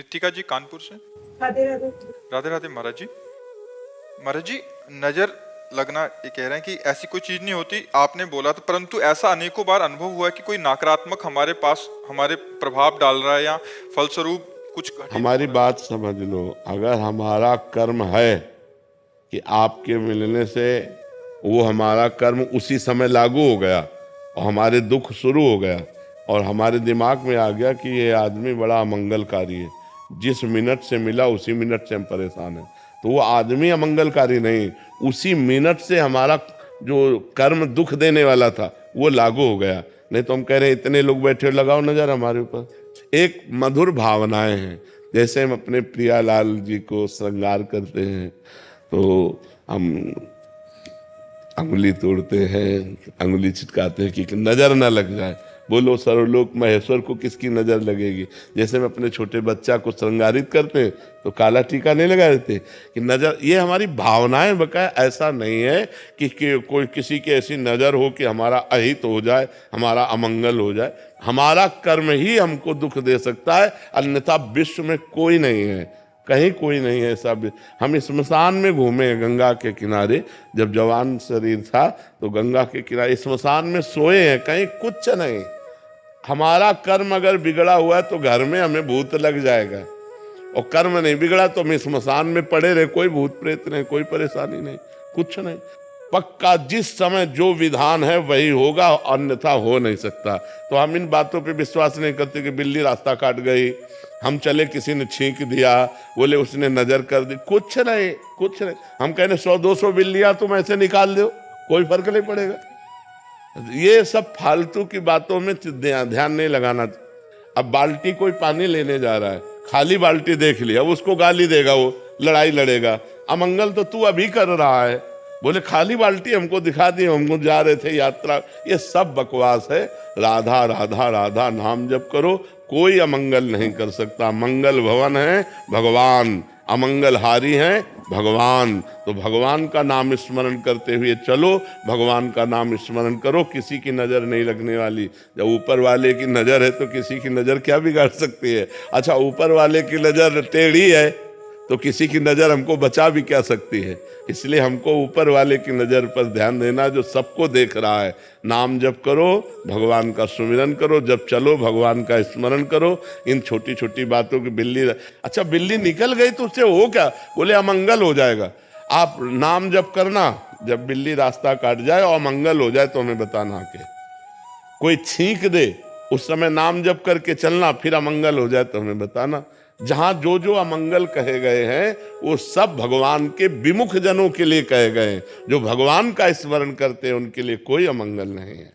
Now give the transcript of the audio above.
नितिका जी कानपुर से। राधे राधे। राधे राधे महाराज जी। महाराज जी, नजर लगना ये कह रहे हैं कि ऐसी कोई चीज नहीं होती, आपने बोला था, परंतु ऐसा अनेकों बार अनुभव हुआ है कि कोई नकारात्मक हमारे पास हमारे प्रभाव डाल रहा है या फलस्वरूप कुछ हमारी बात समझ लो, अगर हमारा कर्म है कि आपके मिलने से वो हमारा कर्म उसी समय लागू हो गया और हमारे दुख शुरू हो गया और हमारे दिमाग में आ गया कि ये आदमी बड़ा अमंगलकारी है, जिस मिनट से मिला उसी मिनट से हम परेशान हैं, तो वो आदमी अमंगलकारी नहीं, उसी मिनट से हमारा जो कर्म दुख देने वाला था वो लागू हो गया। नहीं तो हम कह रहे हैं इतने लोग बैठे, लगाओ नजर हमारे ऊपर। एक मधुर भावनाएं हैं, जैसे हम अपने प्रियालाल जी को श्रृंगार करते हैं तो हम अंगुली तोड़ते हैं, अंगुली चिटकाते हैं कि नजर ना लग जाए। बोलो सर्वलोक महेश्वर को किसकी नजर लगेगी। जैसे हम अपने छोटे बच्चा को श्रृंगारित करते हैं तो काला टीका नहीं लगा देते कि नजर, ये हमारी भावनाएं बकाया, ऐसा नहीं है कि कोई किसी की ऐसी नजर हो कि हमारा अहित हो जाए, हमारा अमंगल हो जाए। हमारा कर्म ही हमको दुख दे सकता है, अन्यथा विश्व में कोई नहीं है, कहीं कोई नहीं है ऐसा। हम स्मशान में घूमे गंगा के किनारे, जब जवान शरीर था तो गंगा के किनारे स्मशान में सोए हैं, कहीं कुछ नहीं। हमारा कर्म अगर बिगड़ा हुआ है तो घर में हमें भूत लग जाएगा, और कर्म नहीं बिगड़ा तो हम स्मशान में पड़े रहे, कोई भूत प्रेत नहीं, कोई परेशानी नहीं, कुछ नहीं। पक्का जिस समय जो विधान है वही होगा, अन्यथा हो नहीं सकता। तो हम इन बातों पे विश्वास नहीं करते कि बिल्ली रास्ता काट गई, हम चले किसी ने छींक दिया, बोले उसने नजर कर दी, कुछ नहीं, कुछ नहीं। हम कहने 100-200 बिल्लियां तुम ऐसे निकाल दो, कोई फर्क नहीं पड़ेगा। ये सब फालतू की बातों में ध्यान नहीं लगाना। अब बाल्टी कोई पानी लेने जा रहा है, खाली बाल्टी देख लिया, अब उसको गाली देगा, वो लड़ाई लड़ेगा, अमंगल तो तू अभी कर रहा है। बोले खाली बाल्टी हमको दिखा दी, हमको जा रहे थे यात्रा, ये सब बकवास है। राधा राधा राधा नाम जप करो, कोई अमंगल नहीं कर सकता। मंगल भवन है भगवान, अमंगलहारी हैं भगवान। तो भगवान का नाम स्मरण करते हुए चलो, भगवान का नाम स्मरण करो, किसी की नज़र नहीं लगने वाली। जब ऊपर वाले की नज़र है तो किसी की नज़र क्या बिगाड़ सकती है। अच्छा, ऊपर वाले की नज़र टेढ़ी है तो किसी की नज़र हमको बचा भी क्या सकती है। इसलिए हमको ऊपर वाले की नज़र पर ध्यान देना, जो सबको देख रहा है। नाम जप करो, भगवान का सुमिरन करो, जब चलो भगवान का स्मरण करो। इन छोटी छोटी बातों की बिल्ली, अच्छा बिल्ली निकल गई तो उससे हो क्या, बोले अमंगल हो जाएगा। आप नाम जप करना, जब बिल्ली रास्ता काट जाए और अमंगल हो जाए तो हमें बताना के कोई छींक दे, उस समय नाम जप करके चलना, फिर अमंगल हो जाए तो हमें बताना। जहां जो जो अमंगल कहे गए हैं वो सब भगवान के विमुख जनों के लिए कहे गए हैं। जो भगवान का स्मरण करते हैं उनके लिए कोई अमंगल नहीं है।